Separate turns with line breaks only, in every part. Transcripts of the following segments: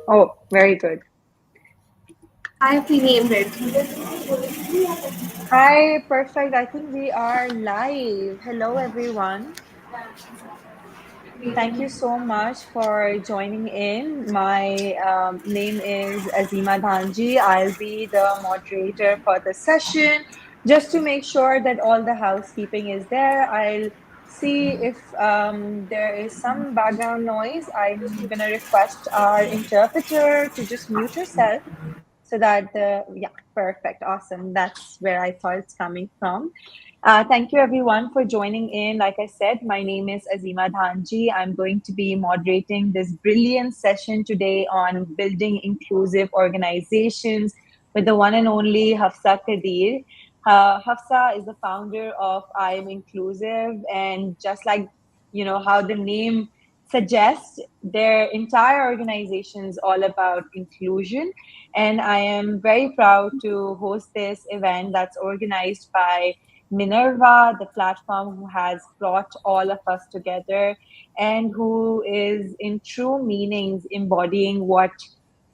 Oh, very good.
I have renamed it.
Hi, perfect. I think we are live. Hello, everyone. Thank you so much for joining in. My name is Azima Dhanjee. I'll be the moderator for the session. Just to make sure that all the housekeeping is there, I'll see if there is some background noise. I'm going to request our interpreter to just mute herself so that yeah, perfect, awesome, that's where I thought it's coming from. Thank you everyone for joining in. Like I said, my name is Azima Dhanjee. I'm going to be moderating this brilliant session today on building inclusive organizations with the one and only Hafsa Qadeer. Hafsa is the founder of ImInclusive, and just like how the name suggests, their entire organization is all about inclusion, and I am very proud to host this event that's organized by Minerva, the platform who has brought all of us together and who is, in true meanings, embodying what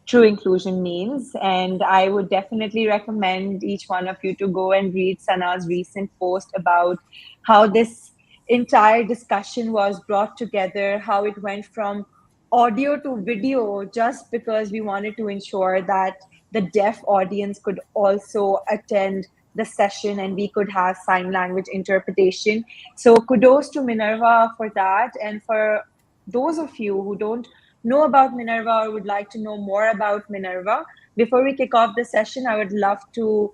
true inclusion means. And I would definitely recommend each one of you to go and read Sana's recent post about how this entire discussion was brought together, how it went from audio to video, just because we wanted to ensure that the deaf audience could also attend the session and we could have sign language interpretation. So kudos to Minerva for that. And for those of you who don't know about Minerva or would like to know more about Minerva, before we kick off the session, I would love to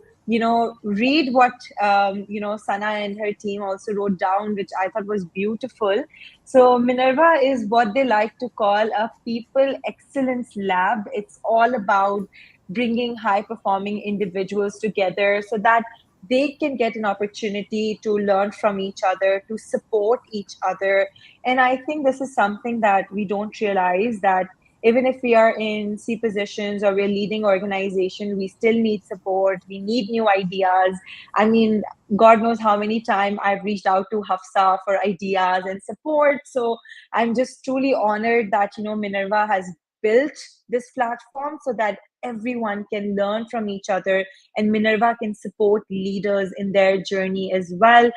read what Sana and her team also wrote down, which I thought was beautiful. So Minerva is what they like to call a people excellence lab. It's all about bringing high performing individuals together so that they can get an opportunity to learn from each other, to support each other. And I think this is something that we don't realize, that even if we are in C positions or we're leading organization, we still need support. We need new ideas. I mean, God knows how many times I've reached out to Hafsa for ideas and support. So I'm just truly honored that, Minerva has built this platform so that everyone can learn from each other and Minerva can support leaders in their journey as well.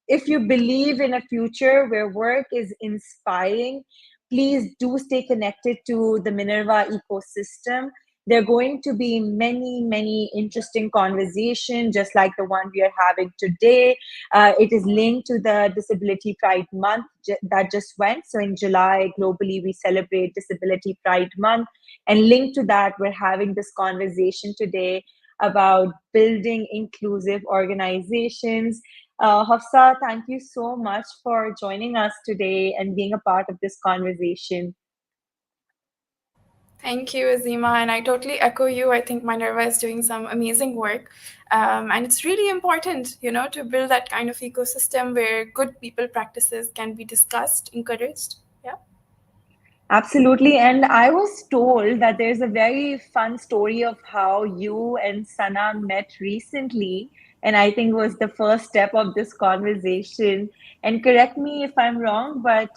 If you believe in a future where work is inspiring, please do stay connected to the Minerva ecosystem. There are going to be many, many interesting conversations, just like the one we are having today. It is linked to the Disability Pride Month that just went. So in July, globally, we celebrate Disability Pride Month. And linked to that, we're having this conversation today about building inclusive organizations. Hafsa, thank you so much for joining us today and being a part of this conversation.
Thank you, Azima, and I totally echo you. I think Minerva is doing some amazing work, and it's really important, to build that kind of ecosystem where good people practices can be discussed, encouraged. Yeah.
Absolutely. And I was told that there's a very fun story of how you and Sana met recently. And I think was the first step of this conversation. And correct me if I'm wrong, but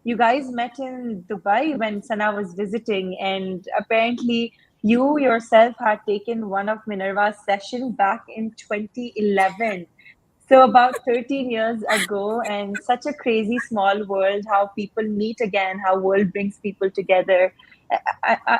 you guys met in Dubai when Sana was visiting. And apparently, you yourself had taken one of Minerva's session back in 2011. So about 13 years ago, and such a crazy small world, how people meet again, how world brings people together.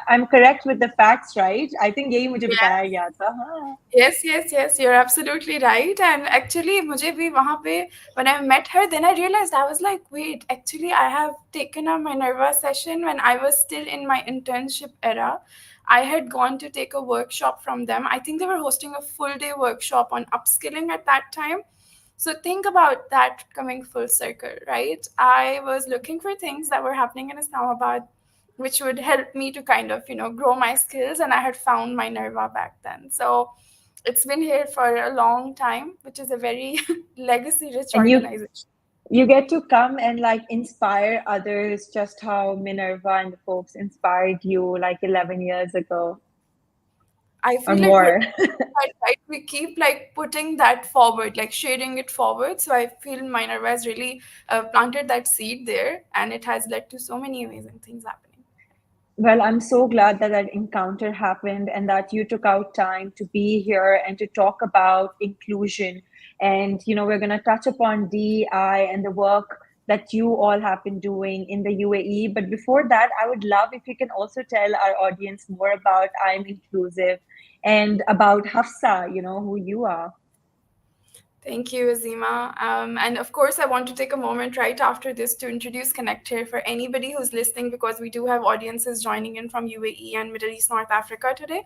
I'm correct with the facts, right? I think यही मुझे बताया गया था. हाँ.
Yes, yes, yes, you're absolutely right. And actually, मुझे भी वहाँ पे, when I met her, then I realized, I was like, wait, actually, I have taken a Minerva session when I was still in my internship era. I had gone to take a workshop from them. I think they were hosting a full day workshop on upskilling at that time. So think about that coming full circle, right? I was looking for things that were happening in Islamabad, which would help me to kind of, grow my skills. And I had found Minerva back then. So it's been here for a long time, which is a very legacy rich
And
organization.
you get to come and like inspire others, just how Minerva and the folks inspired you like 11 years ago
I
or
feel like we're
more.
right. We keep like putting that forward, like sharing it forward. So I feel Minerva has really planted that seed there, and it has led to so many amazing things happening.
Well, I'm so glad that that encounter happened and that you took out time to be here and to talk about inclusion. And, we're going to touch upon DEI and the work that you all have been doing in the UAE. But before that, I would love if you can also tell our audience more about I'm Inclusive and about Hafsa, who you are.
Thank you, Azima. And of course, I want to take a moment right after this to introduce ConnectHear for anybody who's listening, because we do have audiences joining in from UAE and Middle East, North Africa today.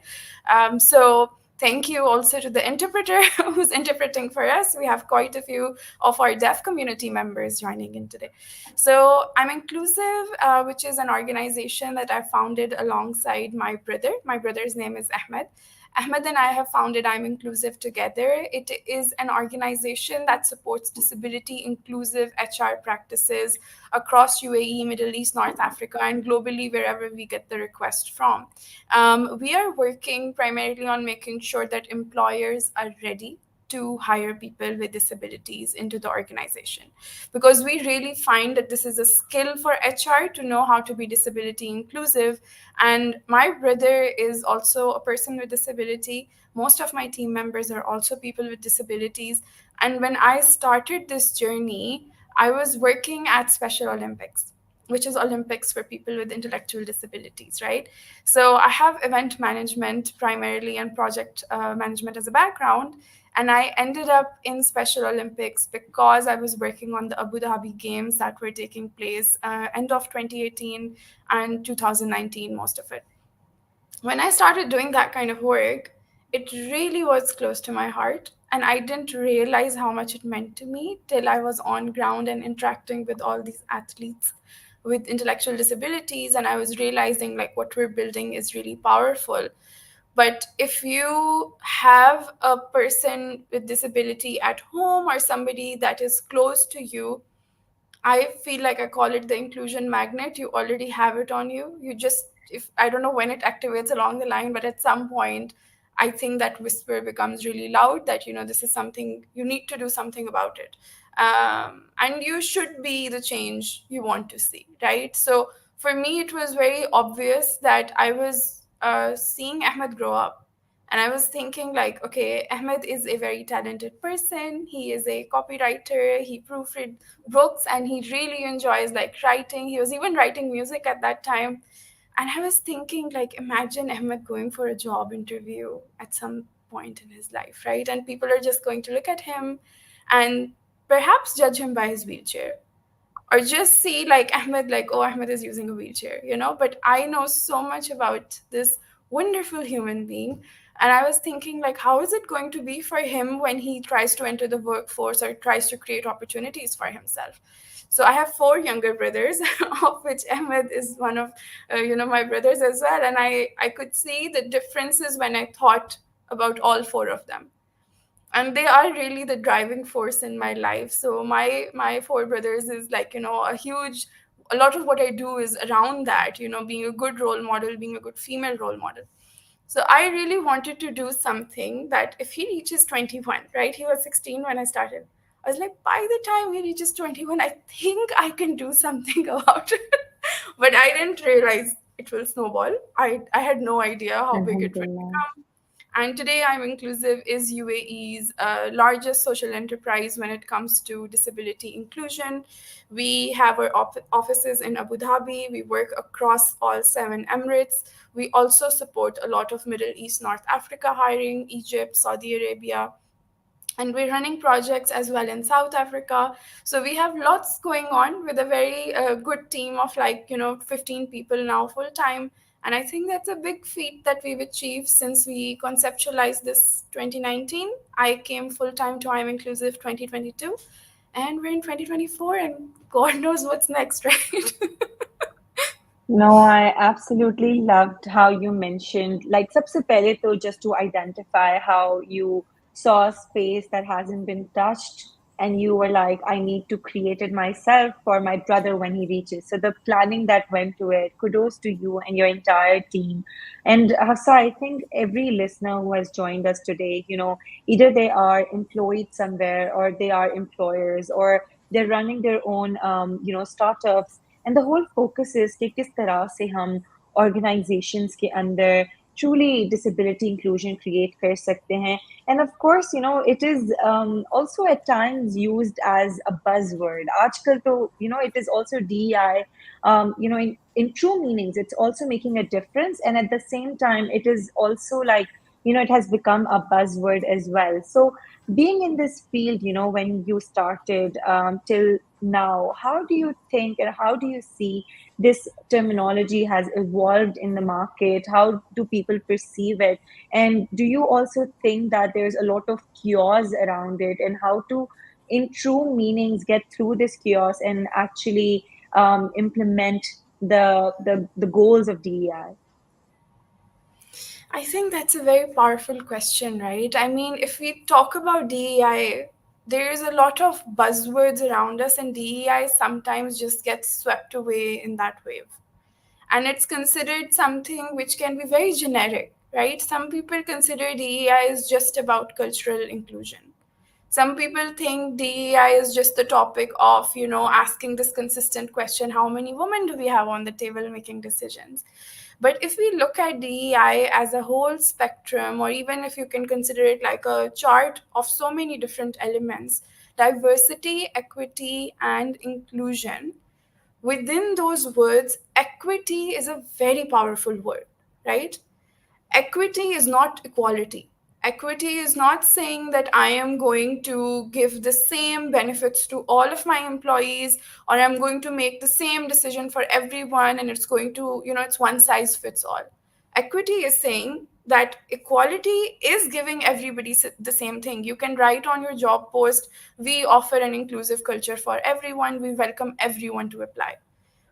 So thank you also to the interpreter who's interpreting for us. We have quite a few of our deaf community members joining in today. So I'm Inclusive, which is an organization that I founded alongside my brother. My brother's name is Ahmed. Ahmed and I have founded I'm Inclusive together. It is an organization that supports disability inclusive HR practices across UAE, Middle East, North Africa, and globally wherever we get the request from. We are working primarily on making sure that employers are ready to hire people with disabilities into the organization, because we really find that this is a skill for HR to know how to be disability inclusive. And my brother is also a person with disability. Most of my team members are also people with disabilities. And when I started this journey, I was working at Special Olympics, which is Olympics for people with intellectual disabilities, right? So I have event management primarily and project management as a background. And I ended up in Special Olympics because I was working on the Abu Dhabi Games that were taking place end of 2018 and 2019, most of it. When I started doing that kind of work, it really was close to my heart. And I didn't realize how much it meant to me till I was on ground and interacting with all these athletes with intellectual disabilities. And I was realizing like what we're building is really powerful. But if you have a person with disability at home or somebody that is close to you, I feel like I call it the inclusion magnet. You already have it on you. You just, if I don't know when it activates along the line, but at some point, I think that whisper becomes really loud that, this is something, you need to do something about it. And you should be the change you want to see, right? So for me, it was very obvious that I was seeing Ahmed grow up. And I was thinking, like, okay, Ahmed is a very talented person. He is a copywriter. He proofread books and he really enjoys like writing. He was even writing music at that time. And I was thinking, like, imagine Ahmed going for a job interview at some point in his life, right? And people are just going to look at him and perhaps judge him by his wheelchair, or just see like Ahmed, like, oh, Ahmed is using a wheelchair. But I know so much about this wonderful human being. And I was thinking, like, how is it going to be for him when he tries to enter the workforce or tries to create opportunities for himself? So I have four younger brothers, of which Ahmed is one of, my brothers as well. And I could see the differences when I thought about all four of them, and they are really the driving force in my life. So my four brothers is like, a lot of what I do is around that, being a good role model, being a good female role model. So I really wanted to do something that if he reaches 21, right? He was 16 when I started. I was like, by the time he reaches 21, I think I can do something about it. But I didn't realize it will snowball. I had no idea how big it would
Alhamdulillah.
become. And today, I'm Inclusive is UAE's largest social enterprise when it comes to disability inclusion. We have our offices in Abu Dhabi. We work across all 7 Emirates. We also support a lot of Middle East, North Africa hiring, Egypt, Saudi Arabia, and we're running projects as well in South Africa. So we have lots going on with a very good team of, like, 15 people now full time. And I think that's a big feat that we've achieved since we conceptualized this 2019. I came full time to I'm Inclusive 2022, and we're in 2024, and God knows what's next, right?
No, I absolutely loved how you mentioned, like, सबसे पहले तो just to identify how you saw a space that hasn't been touched, and you were like, I need to create it myself for my brother when he reaches. So the planning that went to it, kudos to you and your entire team. And Hafsa, I think every listener who has joined us today, either they are employed somewhere or they are employers or they're running their own, startups, and the whole focus is कि किस तरह से हम organizations के अंदर truly disability inclusion create कर सकते हैं. And of course, it is also at times used as a buzzword. आजकल तो, it is also DEI, in true meanings, it's also making a difference. And at the same time, it is also like, it has become a buzzword as well. So being in this field, when you started till now, how do you think and how do you see this terminology has evolved in the market? How do people perceive it? And do you also think that there's a lot of chaos around it, and how to, in true meanings, get through this chaos and actually implement the goals of DEI?
I think that's a very powerful question, right? I mean, if we talk about DEI, there is a lot of buzzwords around us, and DEI sometimes just gets swept away in that wave. And it's considered something which can be very generic, right? Some people consider DEI is just about cultural inclusion. Some people think DEI is just the topic of, asking this consistent question, how many women do we have on the table making decisions? But if we look at DEI as a whole spectrum, or even if you can consider it like a chart of so many different elements, diversity, equity, and inclusion, within those words, equity is a very powerful word, right? Equity is not equality. Equity is not saying that I am going to give the same benefits to all of my employees, or I'm going to make the same decision for everyone and it's going to, it's one size fits all. Equity is saying that equality is giving everybody the same thing. You can write on your job post, we offer an inclusive culture for everyone, we welcome everyone to apply.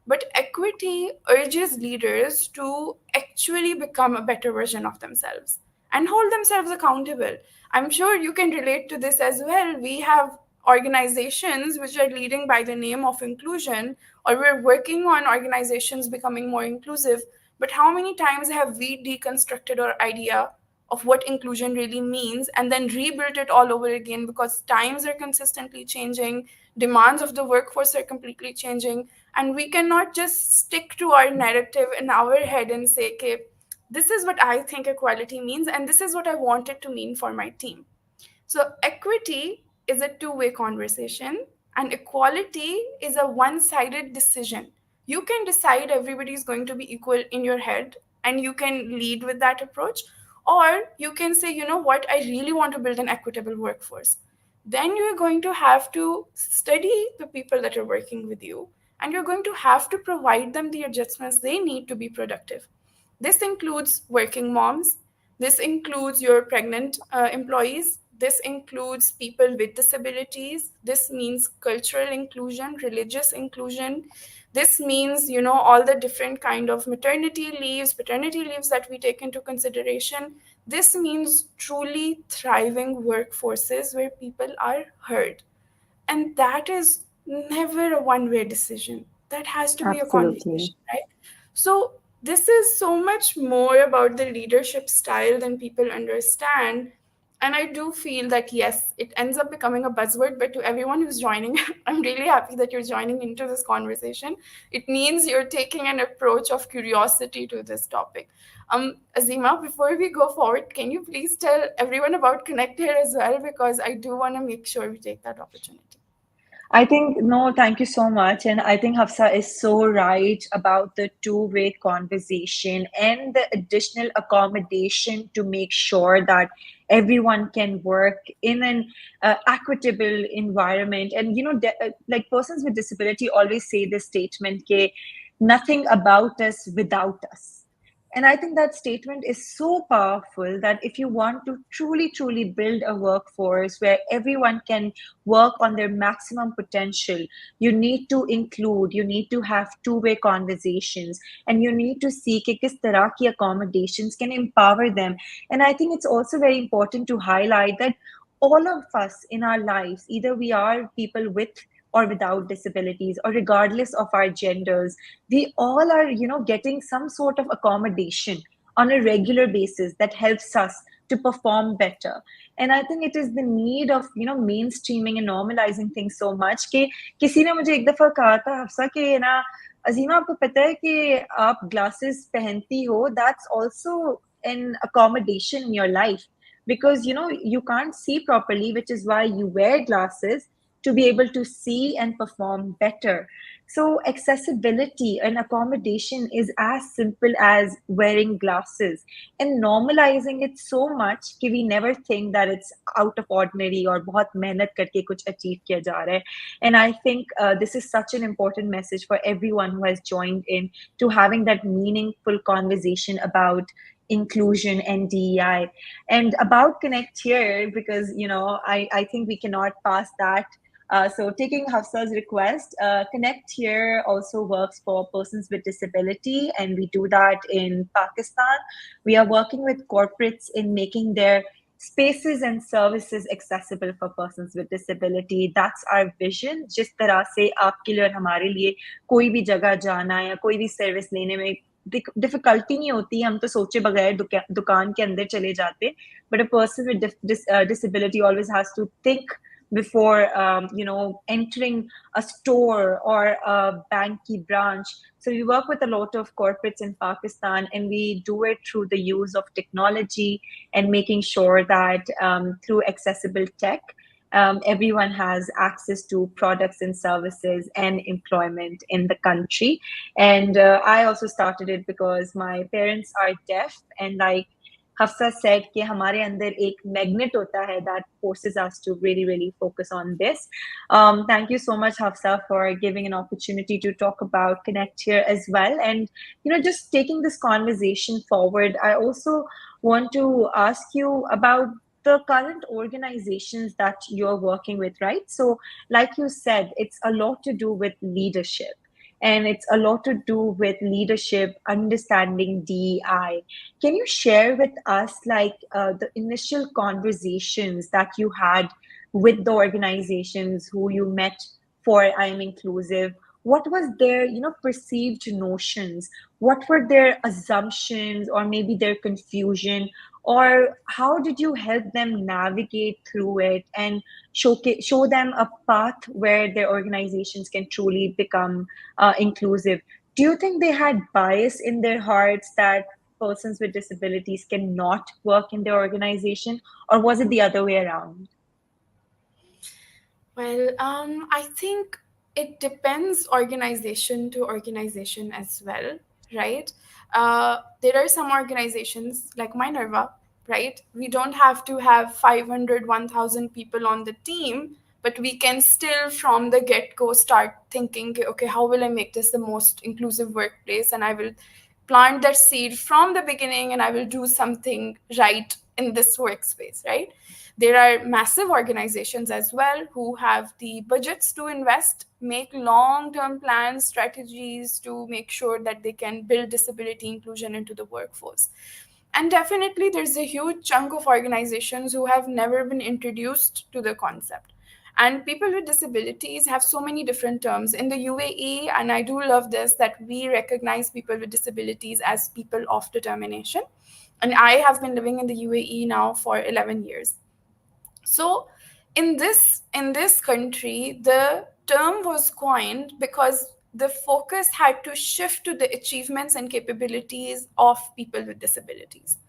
But equity urges leaders to actually become a better version of themselves and hold themselves accountable. I'm sure you can relate to this as well. We have organizations which are leading by the name of inclusion, or we're working on organizations becoming more inclusive. But how many times have we deconstructed our idea of what inclusion really means and then rebuilt it all over again, because times are consistently changing, demands of the workforce are completely changing, and we cannot just stick to our narrative in our head and say, okay, this is what I think equality means and this is what I want it to mean for my team. So equity is a two-way conversation, and equality is a one-sided decision. You can decide everybody is going to be equal in your head and you can lead with that approach, or you can say, you know what, I really want to build an equitable workforce. Then you're going to have to study the people that are working with you, and you're going to have to provide them the adjustments they need to be productive. This includes working moms, this includes your pregnant employees, this includes people with disabilities, this means cultural inclusion, religious inclusion, this means, all the different kind of maternity leaves, paternity leaves that we take into consideration. This means truly thriving workforces where people are heard. And that is never a one-way decision. That has to be a
Absolutely.
conversation, right? So this is so much more about the leadership style than people understand. And I do feel that, yes, it ends up becoming a buzzword, but to everyone who's joining, I'm really happy that you're joining into this conversation. It means you're taking an approach of curiosity to this topic. Azima, before we go forward, can you please tell everyone about ConnectHear as well? Because I do want to make sure we take that opportunity.
I think, no, thank you so much. And I think Hafsa is so right about the two-way conversation and the additional accommodation to make sure that everyone can work in an equitable environment. And, like persons with disability always say this statement, ke, nothing about us without us. And I think that statement is so powerful that if you want to truly, truly build a workforce where everyone can work on their maximum potential, you need to include, you need to have two-way conversations, and you need to see कि किस तरह की accommodations can empower them. And I think it's also very important to highlight that all of us in our lives, either we are people with or without disabilities, or regardless of our genders, we all are, getting some sort of accommodation on a regular basis that helps us to perform better. And I think it is the need of, mainstreaming and normalizing things so much कि किसी ने मुझे एक दफा कहा था हफ्सा कि ना अजीमा, आपको पता है कि आप glasses पहनती हो, that's also an accommodation in your life, because you know you can't see properly, which is why you wear glasses to be able to see and perform better. So accessibility and accommodation is as simple as wearing glasses, and normalizing it so much कि we never think that it's out of ordinary और बहुत मेहनत करके कुछ achieve किया जा रहा है. And I think this is such an important message for everyone who has joined in to having that meaningful conversation about inclusion and DEI and about Connect Here, because you know I think we cannot pass that. So taking Hafsa's request, Connect Here also works for persons with disability, and we do that in Pakistan. We are working with corporates in making their spaces and services accessible for persons with disability. That's our vision. जिस तरह से आपके लिए और हमारे लिए कोई भी जगह जाना या कोई भी सर्विस लेने में डिफिकल्टी नहीं होती, हम तो सोचे बगैर दुकान के अंदर चले जाते, but a person with disability always has to think before entering a store or a banky branch. So we work with a lot of corporates in Pakistan, and we do it through the use of technology and making sure that through accessible tech, everyone has access to products and services and employment in the country. And I also started it because my parents are deaf, and like Hafsa said कि हमारे अंदर एक magnet होता है that forces us to really, really focus on this. Thank you so much, Hafsa, for giving an opportunity to talk about Connect here as well. And, you know, just taking this conversation forward, I also want to ask you about the current organizations that you're working with, right? So, like you said, it's a lot to do with leadership. And it's a lot to do with leadership, understanding DEI. Can you share with us, like, the initial conversations that you had with the organizations who you met for I'm Inclusive? What was their, you know, perceived notions? What were their assumptions or maybe their confusion? Or how did you help them navigate through it and show them a path where their organizations can truly become inclusive? Do you think they had bias in their hearts that persons with disabilities cannot work in their organization, or was it the other way around?
Well, I think it depends organization to organization as well, right? There are some organizations like Minerva, right? We don't have to have 500, 1,000 people on the team, but we can still from the get-go start thinking, okay, how will I make this the most inclusive workplace? And I will plant that seed from the beginning, and I will do something right in this workspace, right? There are massive organizations as well who have the budgets to invest, make long-term plans, strategies to make sure that they can build disability inclusion into the workforce. And definitely there's a huge chunk of organizations who have never been introduced to the concept. And people with disabilities have so many different terms. In the UAE, and I do love this, that we recognize people with disabilities as people of determination. And I have been living in the UAE now for 11 years. So in this country, the term was coined because the focus had to shift to the achievements and capabilities of people with disabilities.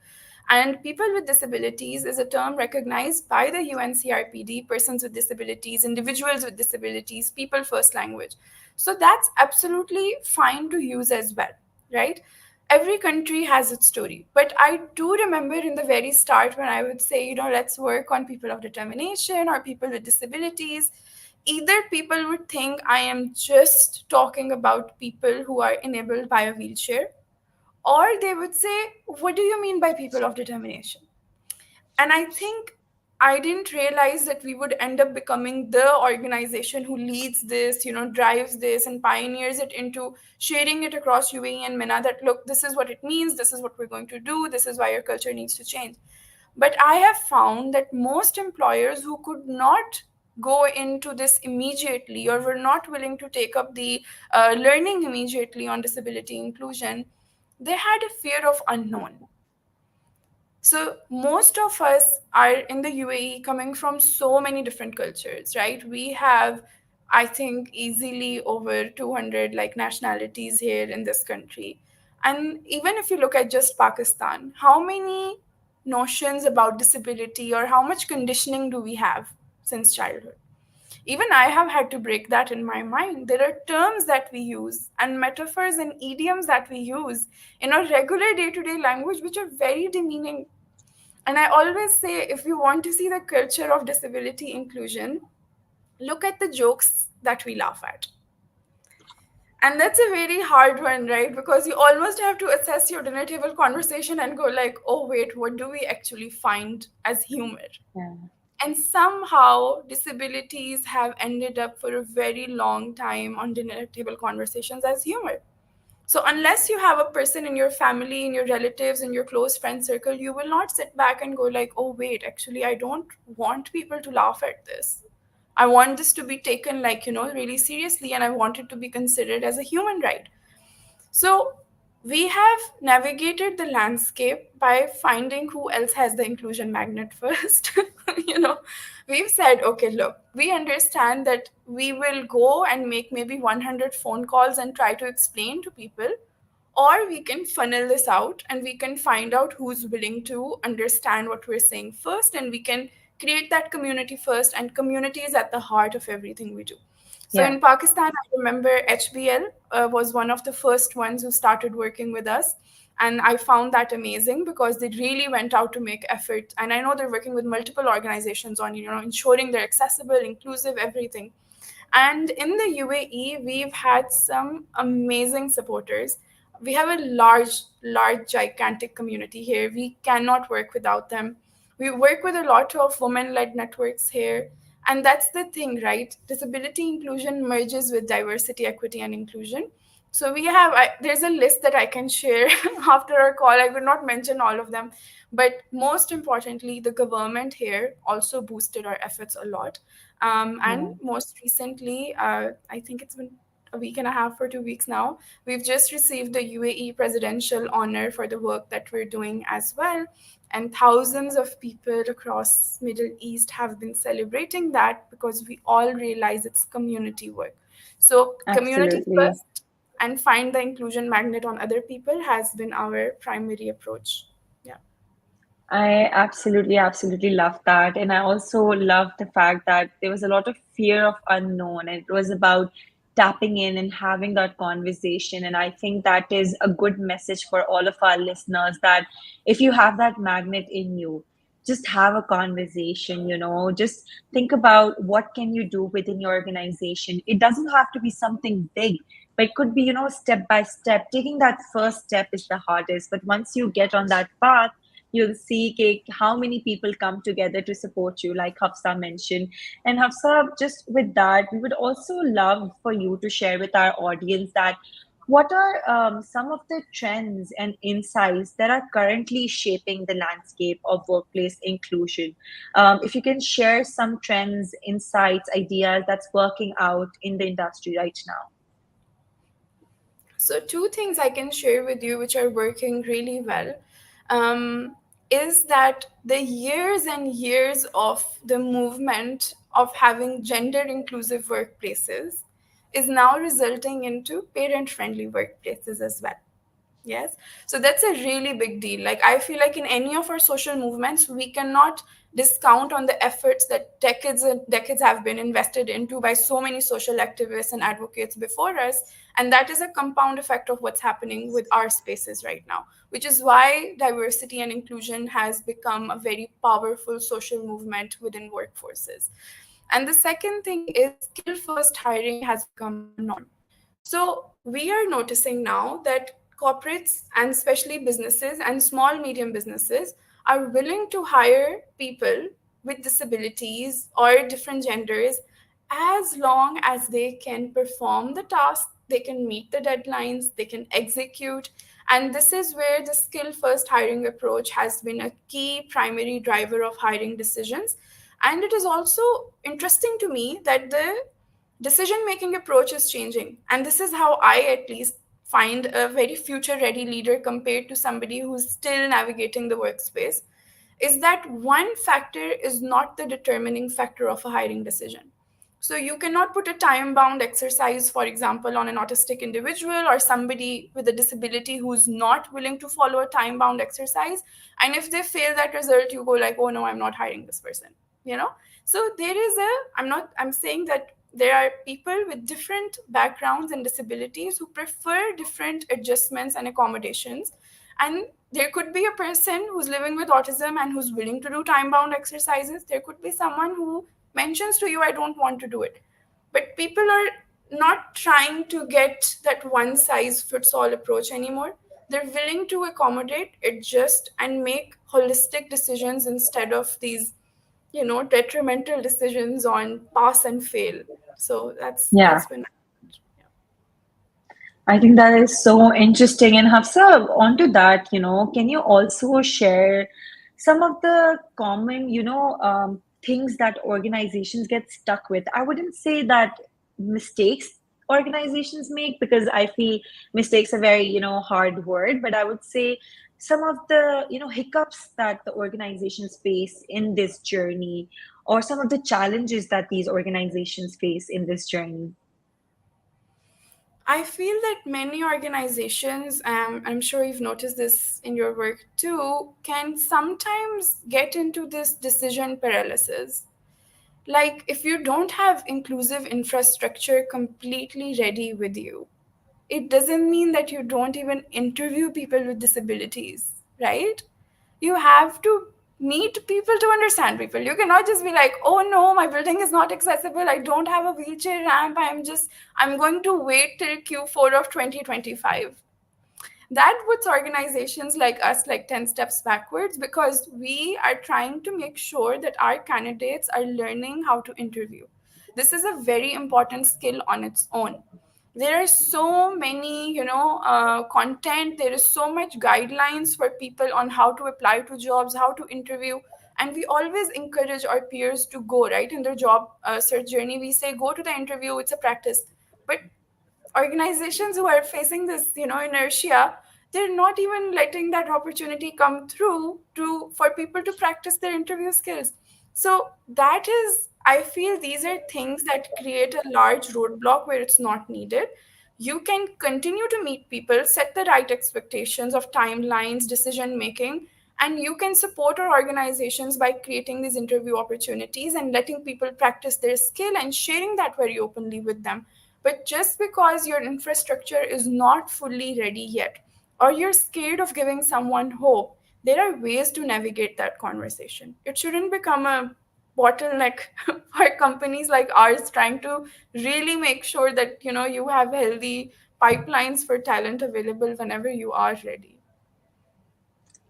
And people with disabilities is a term recognized by the UNCRPD, persons with disabilities, individuals with disabilities, people first language. So that's absolutely fine to use as well, right? Every country has its story. But I do remember in the very start when I would say, let's work on people of determination or people with disabilities, either people would think I am just talking about people who are enabled by a wheelchair, or they would say, what do you mean by people of determination? And I think I didn't realize that we would end up becoming the organization who leads this, drives this and pioneers it into sharing it across UAE and MENA, that look, this is what it means, this is what we're going to do, this is why your culture needs to change. But I have found that most employers who could not go into this immediately or were not willing to take up the learning immediately on disability inclusion, they had a fear of unknown. So most of us are in the UAE coming from so many different cultures, right? We have I think easily over 200 like nationalities here in this country. And even if you look at just Pakistan, how many notions about disability or how much conditioning do we have since childhood? Even I have had to break that in my mind. There are terms that we use and metaphors and idioms that we use in our regular day to day language which are very demeaning. And I always say, if you want to see the culture of disability inclusion, look at the jokes that we laugh at. And that's a very hard one, right? Because you almost have to assess your dinner table conversation and go like, oh wait, what do we actually find as humor?
Yeah.
And somehow disabilities have ended up for a very long time on dinner table conversations as humor. So unless you have a person in your family, in your relatives, in your close friend circle, you will not sit back and go like, oh wait, actually I don't want people to laugh at this. I want this to be taken like, really seriously, and I want it to be considered as a human right. So we have navigated the landscape by finding who else has the inclusion magnet first. you know, we've said, okay, look, we understand that we will go and make maybe 100 phone calls and try to explain to people, or we can funnel this out and we can find out who's willing to understand what we're saying first, and we can create that community first, and community is at the heart of everything we do. So
Yeah.
in Pakistan, I remember HBL was one of the first ones who started working with us. And I found that amazing because they really went out to make effort. And I know they're working with multiple organizations on, ensuring they're accessible, inclusive, everything. And in the UAE, we've had some amazing supporters. We have a large, gigantic community here. We cannot work without them. We work with a lot of women led networks here. And that's the thing, right? Disability inclusion merges with diversity, equity, and inclusion. So there's a list that I can share after our call. I will not mention all of them. But most importantly, the government here also boosted our efforts a lot. And
Yeah.
most recently, I think it's been a week and a half or 2 weeks now, we've just received the UAE presidential honor for the work that we're doing as well. And thousands of people across Middle East have been celebrating that because we all realize it's community work. So community
Absolutely.
first and find the inclusion magnet on other people has been our primary approach. Yeah.
I absolutely, absolutely love that. And I also love the fact that there was a lot of fear of unknown. And it was about tapping in and having that conversation. And I think that is a good message for all of our listeners that if you have that magnet in you, just have a conversation, just think about what can you do within your organization. It doesn't have to be something big, but it could be, step by step. Taking that first step is the hardest. But once you get on that path, you'll see how many people come together to support you, like Hafsa mentioned. And Hafsa, just with that, we would also love for you to share with our audience that what are some of the trends and insights that are currently shaping the landscape of workplace inclusion? If you can share some trends, insights, ideas that's working out in the industry right now.
So, two things I can share with you which are working really well um, is that the years and years of the movement of having gender inclusive workplaces is now resulting into parent friendly workplaces as well. Yes. So that's a really big deal. Like, I feel like in any of our social movements, we cannot discount on the efforts that decades and decades have been invested into by so many social activists and advocates before us. And that is a compound effect of what's happening with our spaces right now, which is why diversity and inclusion has become a very powerful social movement within workforces. And the second thing is skill first hiring has become a norm. So we are noticing now that corporates and especially businesses and small medium businesses are willing to hire people with disabilities or different genders as long as they can perform the task, they can meet the deadlines, they can execute. And this is where the skill first hiring approach has been a key primary driver of hiring decisions. And it is also interesting to me that the decision making approach is changing. And this is how I at least find a very future ready leader compared to somebody who's still navigating the workspace, is that one factor is not the determining factor of a hiring decision. So you cannot put a time bound exercise, for example, on an autistic individual or somebody with a disability who's not willing to follow a time bound exercise. And if they fail that result, you go like, oh no, I'm not hiring this person, you know? So there is a, I'm saying that there are people with different backgrounds and disabilities who prefer different adjustments and accommodations. And there could be a person who's living with autism and who's willing to do time bound exercises. There could be someone who mentions to you, I don't want to do it. But people are not trying to get that one size fits all approach anymore. They're willing to accommodate, adjust, and make holistic decisions instead of these, detrimental decisions on pass and fail. So
Yeah.
that's been.
I think that is so interesting. And Hafsa, onto that, can you also share some of the common, things that organizations get stuck with? I wouldn't say that mistakes organizations make, because I feel mistakes are very, hard word, but I would say some of the, hiccups that the organizations face in this journey, or some of the challenges that these organizations face in this journey.
I feel that many organizations, I'm sure you've noticed this in your work too, can sometimes get into this decision paralysis. Like, if you don't have inclusive infrastructure completely ready with you, it doesn't mean that you don't even interview people with disabilities, right? You have to meet people to understand people. You cannot just be like, oh no, my building is not accessible, I don't have a wheelchair ramp, I'm going to wait till Q4 of 2025. That puts organizations like us like 10 steps backwards, because we are trying to make sure that our candidates are learning how to interview. This is a very important skill on its own. There are so many, content, there is so much guidelines for people on how to apply to jobs, how to interview. And we always encourage our peers to go right in their job search journey. We say, go to the interview, it's a practice. But organizations who are facing this, inertia, they're not even letting that opportunity come through to for people to practice their interview skills. So that is, I feel, these are things that create a large roadblock where it's not needed. You can continue to meet people, set the right expectations of timelines, decision making, and you can support our organizations by creating these interview opportunities and letting people practice their skill and sharing that very openly with them. But just because your infrastructure is not fully ready yet, or you're scared of giving someone hope, there are ways to navigate that conversation. It shouldn't become a bottleneck for companies like ours trying to really make sure that you have healthy pipelines for talent available whenever you are ready.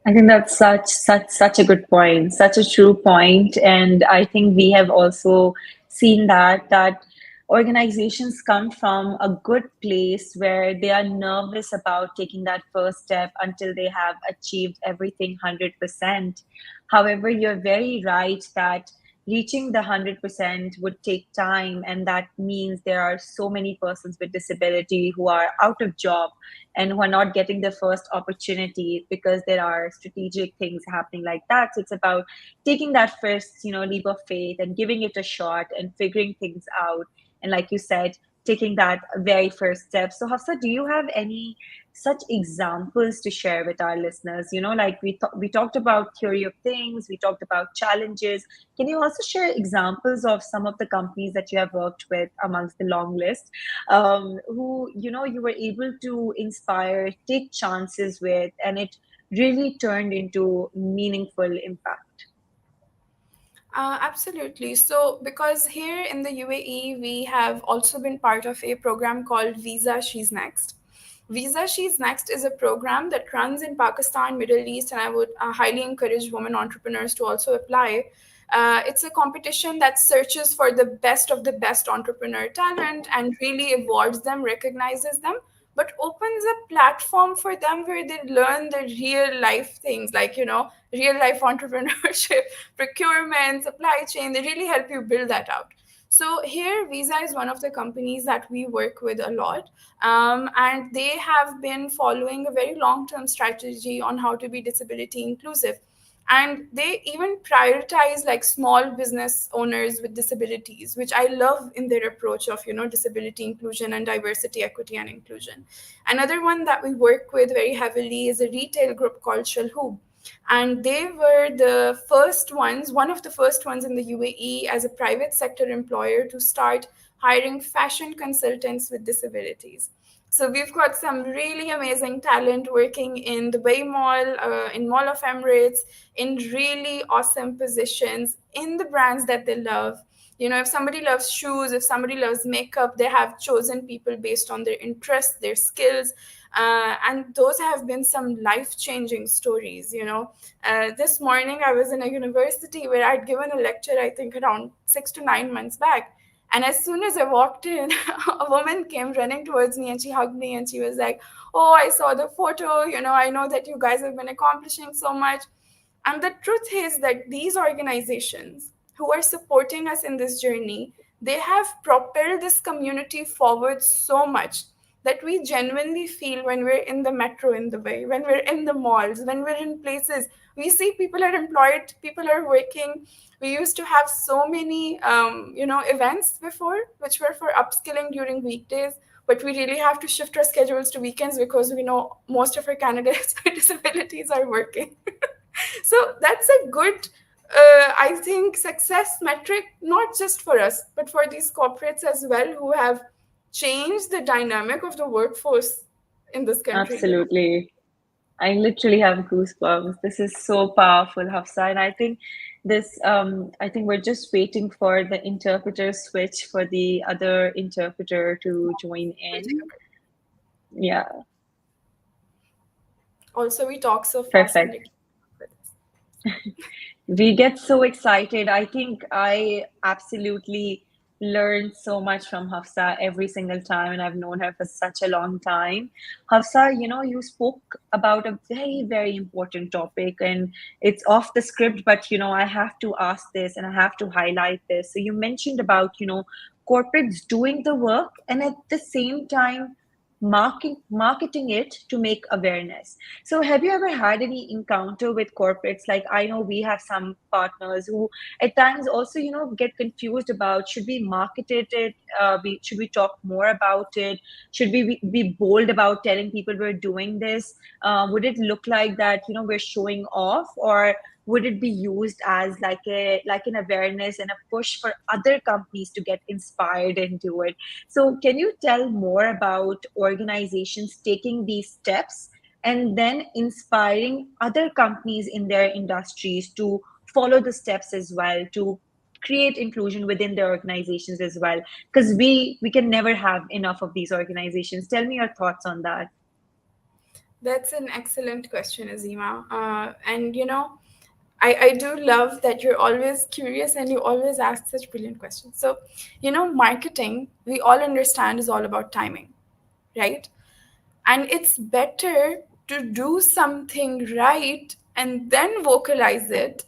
I think that's such a good point, such a true point. And I think we have also seen that organizations come from a good place where they are nervous about taking that first step until they have achieved everything 100%. However, you're very right that reaching the 100% would take time, and that means there are so many persons with disability who are out of job and who are not getting the first opportunity because there are strategic things happening like that. So it's about taking that first, leap of faith and giving it a shot and figuring things out. And like you said, taking that very first step. So Hafsa, do you have any such examples to share with our listeners? Like we talked about theory of things, we talked about challenges. Can you also share examples of some of the companies that you have worked with amongst the long list, who you were able to inspire, take chances with, and it really turned into meaningful impact?
Absolutely. So, because here in the UAE, we have also been part of a program called Visa She's Next. Visa She's Next is a program that runs in Pakistan, Middle East, and I would highly encourage women entrepreneurs to also apply. It's a competition that searches for the best of the best entrepreneur talent and really awards them, recognizes them, but opens a platform for them where they learn the real life things like, real life entrepreneurship, procurement, supply chain. They really help you build that out. So here, Visa is one of the companies that we work with a lot, and they have been following a very long-term strategy on how to be disability inclusive. And they even prioritize like small business owners with disabilities, which I love in their approach of, disability inclusion and diversity, equity, and inclusion. Another one that we work with very heavily is a retail group called Shalhoub, and they were the first ones, one of the first ones in the UAE as a private sector employer to start hiring fashion consultants with disabilities. So we've got some really amazing talent working in the Bay Mall, in Mall of Emirates, in really awesome positions in the brands that they love. If somebody loves shoes, if somebody loves makeup, they have chosen people based on their interests, their skills, and those have been some life-changing stories. This morning I was in a university where I'd given a lecture, I think around 6 to 9 months back, and as soon as I walked in, a woman came running towards me and she hugged me and she was like, "Oh, I saw the photo. I know that you guys have been accomplishing so much." And the truth is that these organizations who are supporting us in this journey, they have propelled this community forward so much that we genuinely feel when we're in the metro in Dubai, when we're in the malls, when we're in places, we see people are employed, people are working. We used to have so many, events before, which were for upskilling during weekdays, but we really have to shift our schedules to weekends because we know most of our candidates with disabilities are working. So that's a good, I think, success metric, not just for us, but for these corporates as well, who have changed the dynamic of the workforce in this country.
Absolutely. I literally have goosebumps. This is so powerful, Hafsa. And I think we're just waiting for the interpreter switch for the other interpreter to join
We'll take a
in.
break.
Yeah,
Also, we talk so fast and they
perfect.
keep up with us.
We get so excited. I think I absolutely learned so much from Hafsa every single time, and I've known her for such a long time. Hafsa, you spoke about a very, very important topic, and it's off the script, but I have to ask this and I have to highlight this. So you mentioned about, corporates doing the work and at the same time marketing it to make awareness. So have you ever had any encounter with corporates? Like I know we have some partners who at times also, get confused about should we market it? Should we talk more about it? Should we be bold about telling people we're doing this? Would it look like that, we're showing off, or would it be used as like an awareness and a push for other companies to get inspired and do it? So can you tell more about organizations taking these steps and then inspiring other companies in their industries to follow the steps as well, to create inclusion within their organizations as well, because we can never have enough of these organizations. Tell me your thoughts on that.
That's an excellent question, Azima. And I do love that you're always curious and you always ask such brilliant questions. So, marketing, we all understand, is all about timing, right? And it's better to do something right and then vocalize it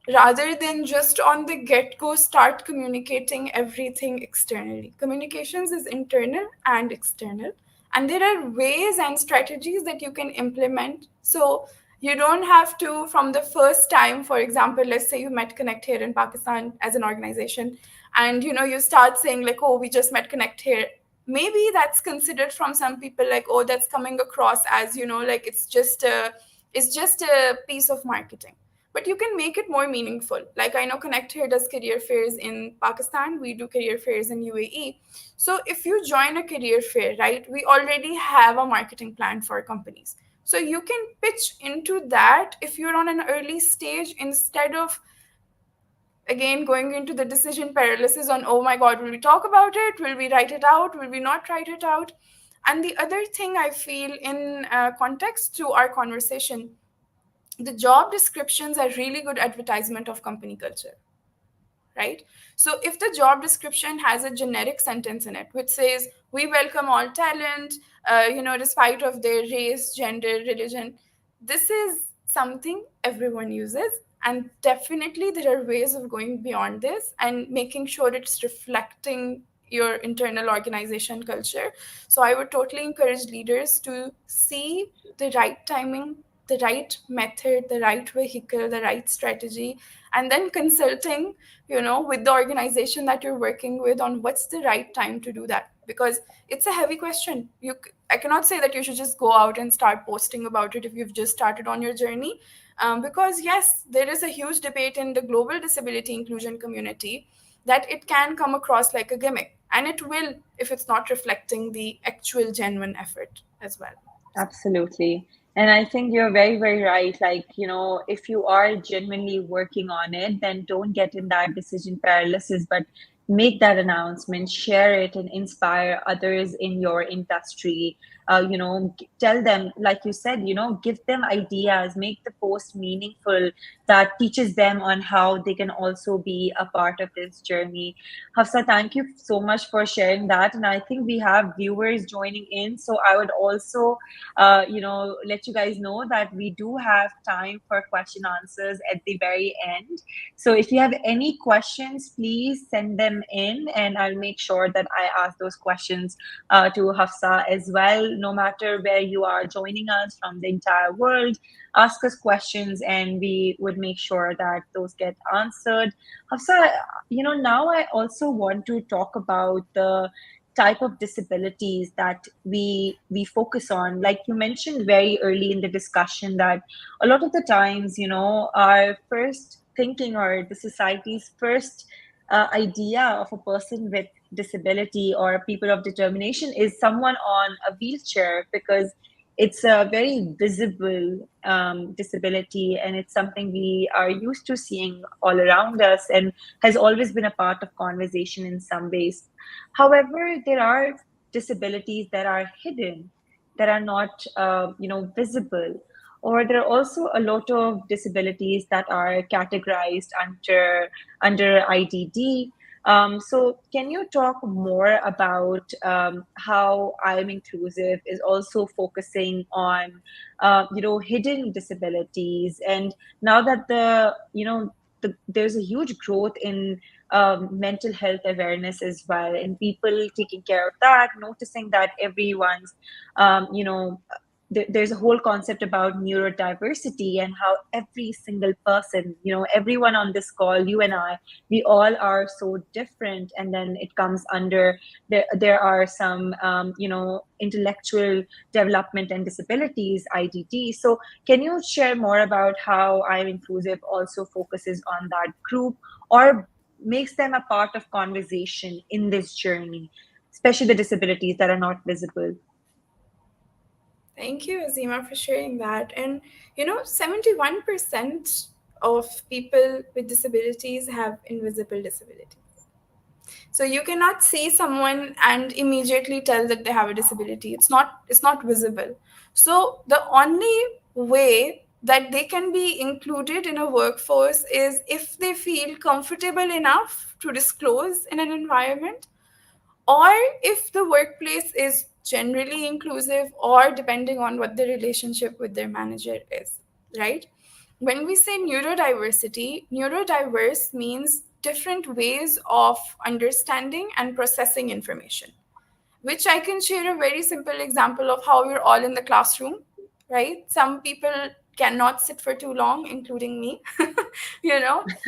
rather than just on the get go start communicating everything externally. Communications is internal and external, and there are ways and strategies that you can implement. So you don't have to, from the first time, for example, let's say you met Connect here in Pakistan as an organization, and you start saying, like, "Oh, we just met Connect here." Maybe that's considered from some people like, "Oh, that's coming across as, like it's just a piece of marketing." But you can make it more meaningful. Like, I know Connect here does career fairs in Pakistan, we do career fairs in UAE. So if you join a career fair, right, we already have a marketing plan for companies. So you can pitch into that if you're on an early stage, instead of again going into the decision paralysis on, oh my god, will we talk about it, will we write it out, will we not write it out. And the other thing I feel in context to our conversation, the job descriptions are really good advertisement of company culture, right? So if the job description has a generic sentence in it which says, "We welcome all talent, despite of their race, gender, religion," this is something everyone uses. And definitely there are ways of going beyond this and making sure it's reflecting your internal organization culture. So I would totally encourage leaders to see the right timing, the right method, the right vehicle, the right strategy, and then consulting, with the organization that you're working with on what's the right time to do that. Because it's a heavy question. I cannot say that you should just go out and start posting about it if you've just started on your journey. Because yes, there is a huge debate in the global disability inclusion community that it can come across like a gimmick, and it will if it's not reflecting the actual genuine effort as well.
Absolutely. And I think you're very, very right. Like, if you are genuinely working on it, then don't get in that decision paralysis, but make that announcement, share it, and inspire others in your industry. Tell them, like you said, give them ideas, make the post meaningful, that teaches them on how they can also be a part of this journey. Hafsa, thank you so much for sharing that. And I think we have viewers joining in. So I would also let you guys know that we do have time for question answers at the very end. So if you have any questions, please send them in, and I'll make sure that I ask those questions to Hafsa as well. No matter where you are joining us from the entire world, ask us questions, and we would make sure that those get answered. Hafsa, now I also want to talk about the type of disabilities that we focus on. Like you mentioned very early in the discussion, that a lot of the times, our first thinking, or the society's first idea of a person with disability or people of determination is someone on a wheelchair, because it's a very visible disability, and it's something we are used to seeing all around us and has always been a part of conversation in some ways. However, there are disabilities that are hidden, that are not, visible, or there are also a lot of disabilities that are categorized under IDD. So, can you talk more about how I'm Inclusive is also focusing on, hidden disabilities, and now that there's a huge growth in mental health awareness as well, and people taking care of that, noticing that everyone's, there's a whole concept about neurodiversity, and how every single person, everyone on this call, you and I, we all are so different. And then it comes under, there are some, intellectual development and disabilities, IDD. So can you share more about how I'm Inclusive also focuses on that group, or makes them a part of conversation in this journey, especially the disabilities that are not visible?
Thank you, Azima, for sharing that. And 71% of people with disabilities have invisible disabilities. So you cannot see someone and immediately tell that they have a disability. It's not visible. So the only way that they can be included in a workforce is if they feel comfortable enough to disclose in an environment, or if the workplace is generally inclusive, or depending on what the relationship with their manager is, right? When we say neurodiversity, neurodiverse means different ways of understanding and processing information, which I can share a very simple example of how we're all in the classroom, right? Some people cannot sit for too long, including me.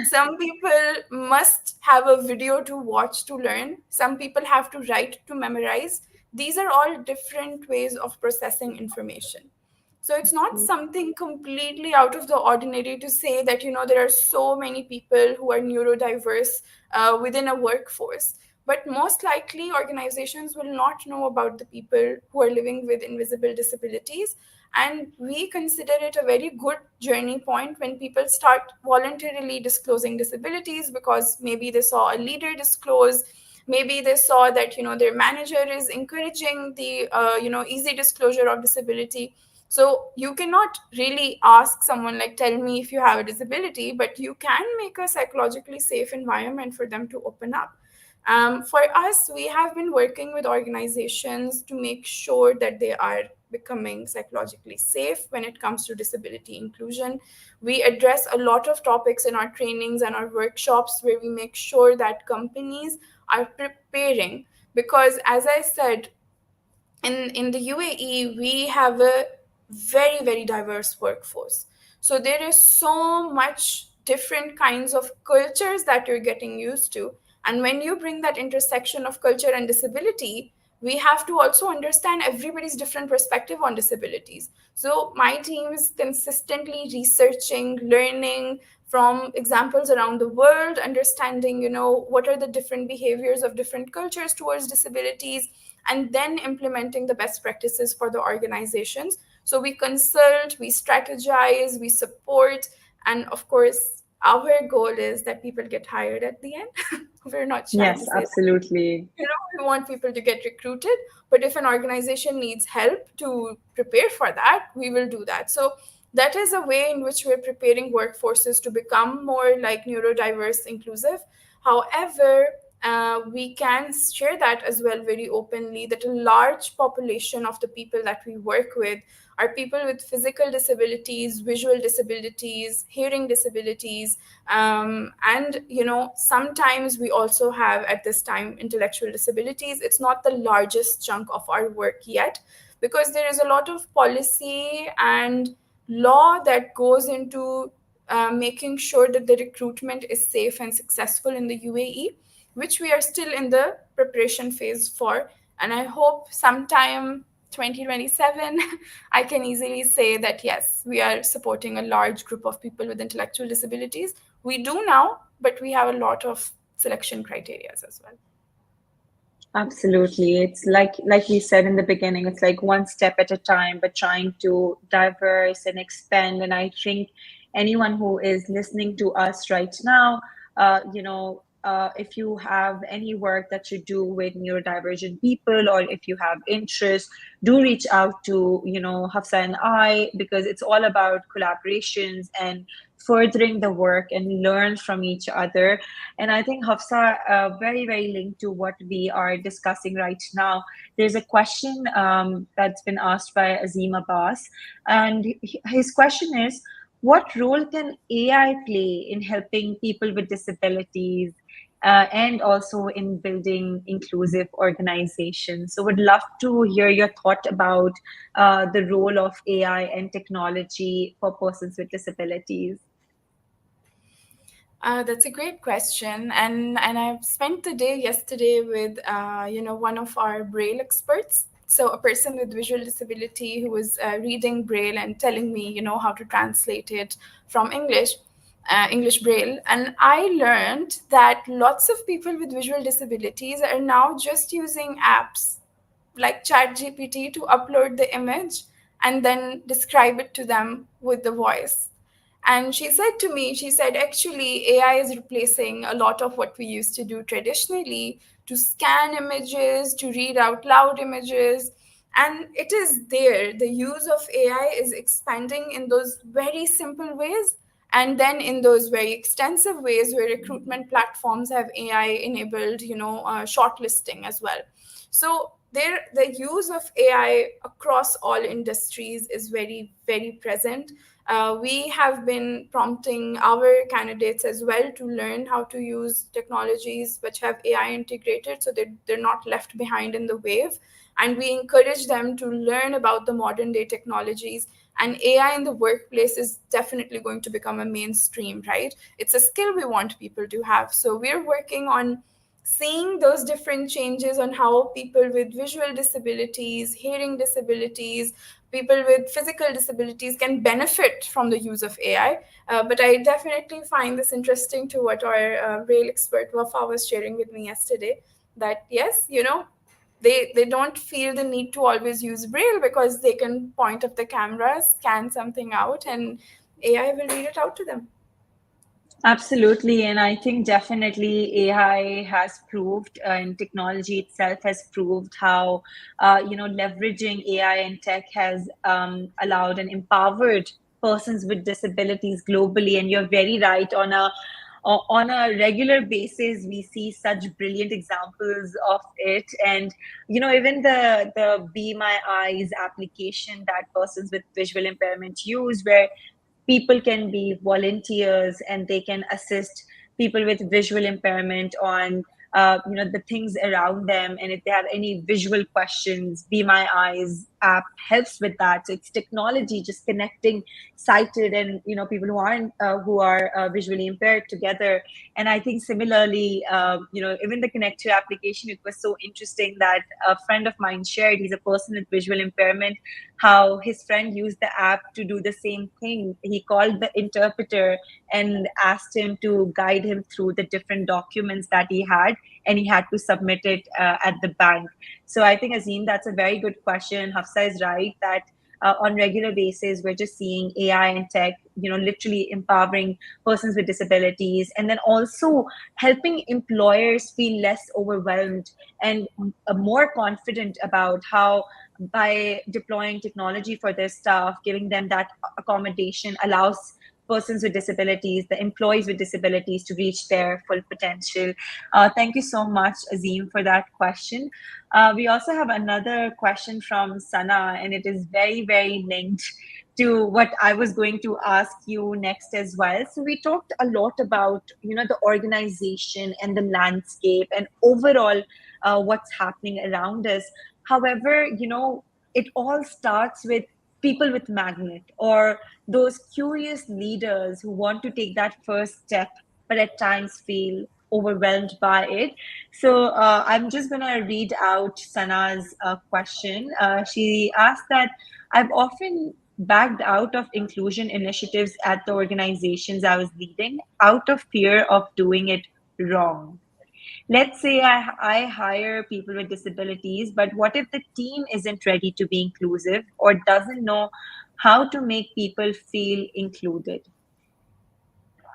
Some people must have a video to watch to learn. Some people have to write to memorize. These are all different ways of processing information. So it's not something completely out of the ordinary to say that, there are so many people who are neurodiverse within a workforce. But most likely, organizations will not know about the people who are living with invisible disabilities. And we consider it a very good journey point when people start voluntarily disclosing disabilities, because maybe they saw a leader disclose, maybe they saw that their manager is encouraging the easy disclosure of disability. So you cannot really ask someone like, tell me if you have a disability, but you can make a psychologically safe environment for them to open up. For us, we have been working with organizations to make sure that they are becoming psychologically safe when it comes to disability inclusion. We address a lot of topics in our trainings and our workshops where we make sure that companies are preparing, because as I said, in the UAE, we have a very, very diverse workforce. So there is so much different kinds of cultures that you're getting used to. And when you bring that intersection of culture and disability, we have to also understand everybody's different perspective on disabilities. So my team is consistently researching, learning from examples around the world, understanding, what are the different behaviors of different cultures towards disabilities, and then implementing the best practices for the organizations. So we consult, we strategize, we support, and of course, our goal is that people get hired at the end. We're not shy to
Yes,
say that.
absolutely.
We want people to get recruited, but if an organization needs help to prepare for that, we will do that. So that is a way in which we're preparing workforces to become more like neurodiverse, inclusive. However, we can share that as well very openly, that a large population of the people that we work with are people with physical disabilities, visual disabilities, hearing disabilities, and sometimes we also have at this time intellectual disabilities. It's not the largest chunk of our work yet, because there is a lot of policy and law that goes into making sure that the recruitment is safe and successful in the UAE, which we are still in the preparation phase for. And I hope sometime 2027, I can easily say that yes, we are supporting a large group of people with intellectual disabilities. We do now, but we have a lot of selection criteria as well.
Absolutely. It's like we said in the beginning, it's like one step at a time, but trying to diverse and expand. And I think anyone who is listening to us right now, if you have any work that you do with neurodivergent people, or if you have interest, do reach out to, Hafsa and I, because it's all about collaborations and furthering the work and learn from each other. And I think Hafsa, very, very linked to what we are discussing right now. There's a question that's been asked by Azim Abbas, and his question is, what role can AI play in helping people with disabilities and also in building inclusive organizations? So, would love to hear your thought about the role of AI and technology for persons with disabilities.
That's a great question, and I've spent the day yesterday with one of our Braille experts. So a person with visual disability who was reading Braille and telling me, how to translate it from English Braille. And I learned that lots of people with visual disabilities are now just using apps like ChatGPT to upload the image and then describe it to them with the voice. And she said to me, she said, actually, AI is replacing a lot of what we used to do traditionally, to scan images, to read out loud images. And it is there. The use of AI is expanding in those very simple ways. And then in those very extensive ways where recruitment platforms have AI enabled, shortlisting as well. So the use of AI across all industries is very, very present. We have been prompting our candidates as well to learn how to use technologies which have AI integrated, so that they're not left behind in the wave. And we encourage them to learn about the modern day technologies. And AI in the workplace is definitely going to become a mainstream, right? It's a skill we want people to have. So we're working on seeing those different changes on how people with visual disabilities, hearing disabilities, people with physical disabilities can benefit from the use of AI. But I definitely find this interesting to what our rail expert Wafa was sharing with me yesterday, that yes, they don't feel the need to always use Braille because they can point up the camera, scan something out, and AI will read it out to them.
Absolutely. And I think definitely AI has proved, and technology itself has proved how, leveraging AI and tech has allowed and empowered persons with disabilities globally. And you're very right. On a regular basis, we see such brilliant examples of it. And, even the Be My Eyes application that persons with visual impairment use, where people can be volunteers and they can assist people with visual impairment on the things around them. And if they have any visual questions, Be My Eyes app helps with that. So it's technology just connecting sighted and people who aren't who are visually impaired together. And I think similarly, even the ConnectHear application, it was so interesting that a friend of mine shared. He's a person with visual impairment. How his friend used the app to do the same thing. He called the interpreter and asked him to guide him through the different documents that he had, and he had to submit it at the bank. So I think, Azim, that's a very good question. Hafsa is right that on regular basis we're just seeing AI and tech, literally empowering persons with disabilities, and then also helping employers feel less overwhelmed and more confident about how, by deploying technology for their staff, giving them that accommodation, allows persons with disabilities, the employees with disabilities, to reach their full potential. Thank you so much, Azim, for that question. We also have another question from Sana, and it is very, very linked to what I was going to ask you next as well. So we talked a lot about, the organization and the landscape and overall what's happening around us. However, it all starts with people with magnet, or those curious leaders who want to take that first step, but at times feel overwhelmed by it. So I'm just going to read out Sana's question. She asked that I've often backed out of inclusion initiatives at the organizations I was leading out of fear of doing it wrong. Let's say I hire people with disabilities, but what if the team isn't ready to be inclusive or doesn't know how to make people feel included?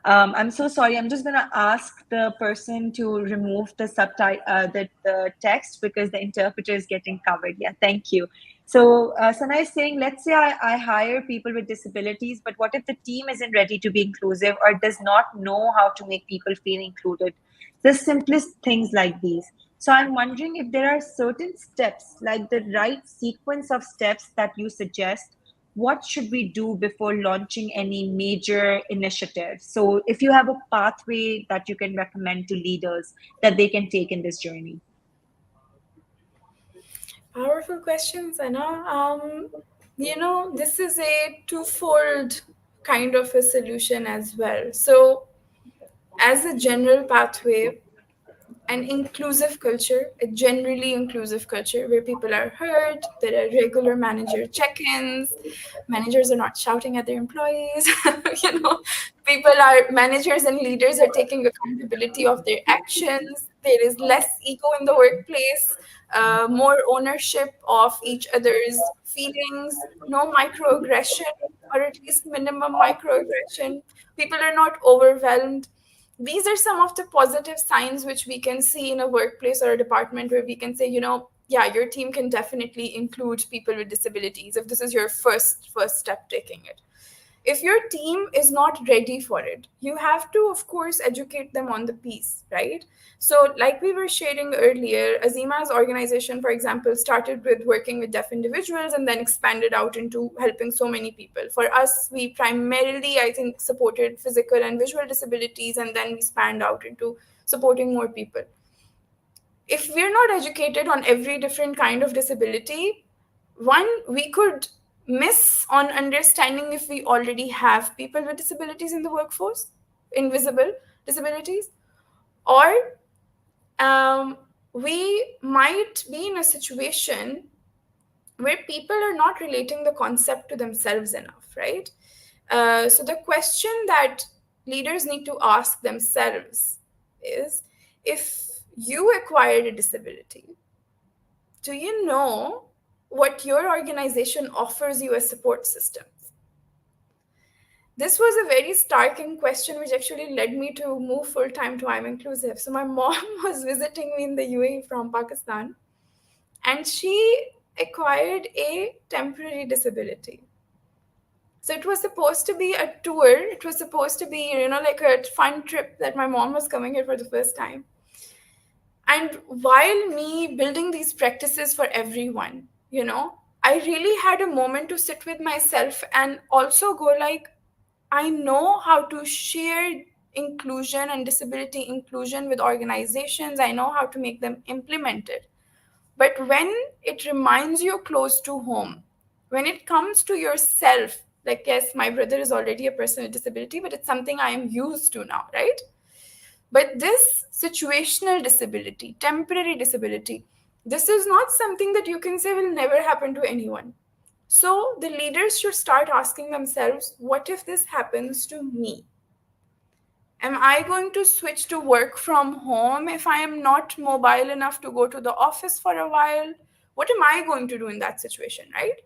I'm so sorry. I'm just going to ask the person to remove the subtitle, the text, because the interpreter is getting covered. Yeah, thank you. So Sana is saying, let's say I hire people with disabilities, but what if the team isn't ready to be inclusive or does not know how to make people feel included? The simplest things like these. So I'm wondering if there are certain steps, like the right sequence of steps that you suggest. What should we do before launching any major initiative? So if you have a pathway that you can recommend to leaders that they can take in this journey.
Powerful questions, Anna. This is a twofold kind of a solution as well. So, as a general pathway, an inclusive culture, a generally inclusive culture where people are heard, there are regular manager check-ins, managers are not shouting at their employees, you know, managers and leaders are taking accountability of their actions, there is less ego in the workplace, more ownership of each other's feelings, no microaggression, or at least minimum microaggression, people are not overwhelmed. These are some of the positive signs which we can see in a workplace or a department where we can say, yeah, your team can definitely include people with disabilities if this is your first step taking it. If your team is not ready for it, you have to, of course, educate them on the piece, right? So, like we were sharing earlier, Azima's organization, for example, started with working with deaf individuals and then expanded out into helping so many people. For us, we primarily, I think, supported physical and visual disabilities, and then we spanned out into supporting more people. If we're not educated on every different kind of disability, one, we could miss on understanding if we already have people with disabilities in the workforce, invisible disabilities, or um, we might be in a situation where people are not relating the concept to themselves enough, right? So the question that leaders need to ask themselves is, if you acquired a disability, do you know what your organization offers you as support systems? This was a very starking question, which actually led me to move full time to ImInclusive. So, my mom was visiting me in the UAE from Pakistan, and she acquired a temporary disability. So, it was supposed to be a tour, it was supposed to be, like a fun trip that my mom was coming here for the first time. And while me building these practices for everyone, I really had a moment to sit with myself and also go like, I know how to share inclusion and disability inclusion with organizations. I know how to make them implemented. But when it reminds you close to home, when it comes to yourself, like, yes, my brother is already a person with disability, but it's something I am used to now, right? But this situational disability, temporary disability, this is not something that you can say will never happen to anyone. So the leaders should start asking themselves, what if this happens to me? Am I going to switch to work from home if I am not mobile enough to go to the office for a while? What am I going to do in that situation, right?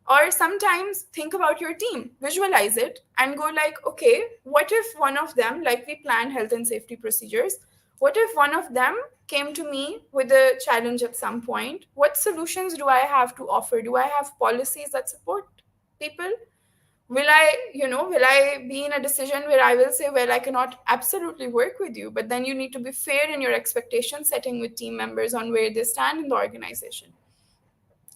Or sometimes think about your team, visualize it, and go like, okay, what if one of them, like we plan health and safety procedures, what if one of them came to me with a challenge at some point? What solutions do I have to offer? Do I have policies that support people? Will I be in a decision where I will say, well, I cannot absolutely work with you, but then you need to be fair in your expectation setting with team members on where they stand in the organization?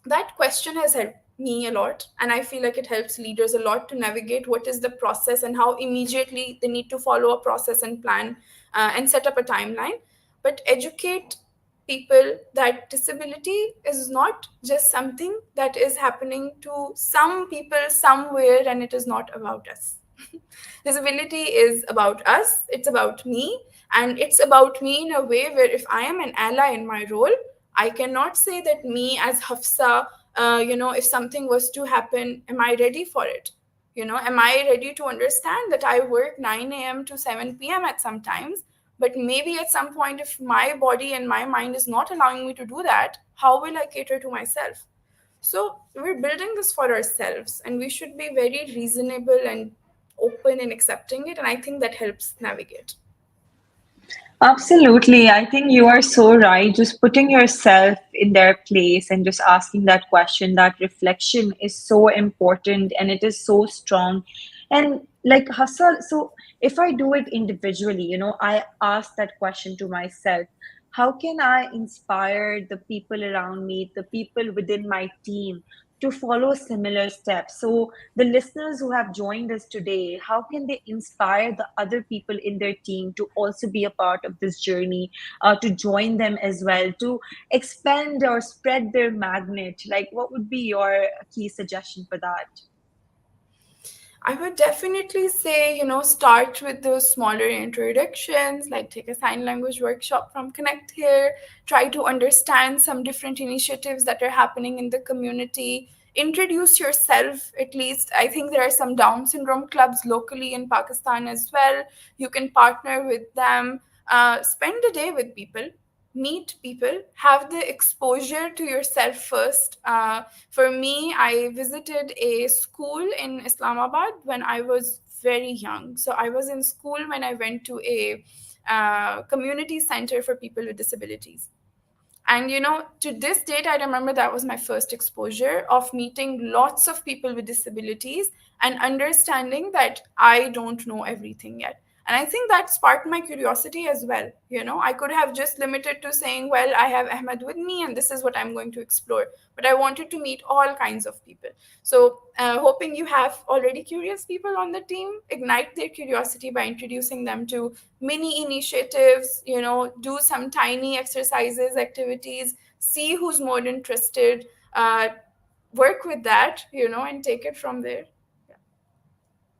That question has helped me a lot, and I feel like it helps leaders a lot to navigate what is the process and how immediately they need to follow a process and plan, and set up a timeline. But educate people that disability is not just something that is happening to some people somewhere, and it is not about us. Disability is about us, it's about me, and it's about me in a way where if I am an ally in my role, I cannot say that me as Hafsa, if something was to happen, am I ready for it? Am I ready to understand that I work 9 a.m. to 7 p.m. at some times, but maybe at some point, if my body and my mind is not allowing me to do that, how will I cater to myself? So we're building this for ourselves, and we should be very reasonable and open in accepting it. And I think that helps navigate.
Absolutely. I think you are so right. Just putting yourself in their place and just asking that question, that reflection is so important and it is so strong. And like Hassan, so if I do it individually, I ask that question to myself, how can I inspire the people around me, the people within my team to follow similar steps? So the listeners who have joined us today, how can they inspire the other people in their team to also be a part of this journey, to join them as well, to expand or spread their magnet? Like, what would be your key suggestion for that?
I would definitely say, start with those smaller introductions, like take a sign language workshop from ConnectHear, try to understand some different initiatives that are happening in the community, introduce yourself at least. I think there are some Down syndrome clubs locally in Pakistan as well. You can partner with them, spend a day with people, meet people, have the exposure to yourself first. For me, I visited a school in Islamabad when I was very young. So I was in school when I went to a community center for people with disabilities. And to this date, I remember that was my first exposure of meeting lots of people with disabilities and understanding that I don't know everything yet. And I think that sparked my curiosity as well. I could have just limited to saying, well, I have Ahmed with me and this is what I'm going to explore. But I wanted to meet all kinds of people. So, hoping you have already curious people on the team, ignite their curiosity by introducing them to mini initiatives, do some tiny exercises, activities, see who's more interested, uh, work with that, and take it from there.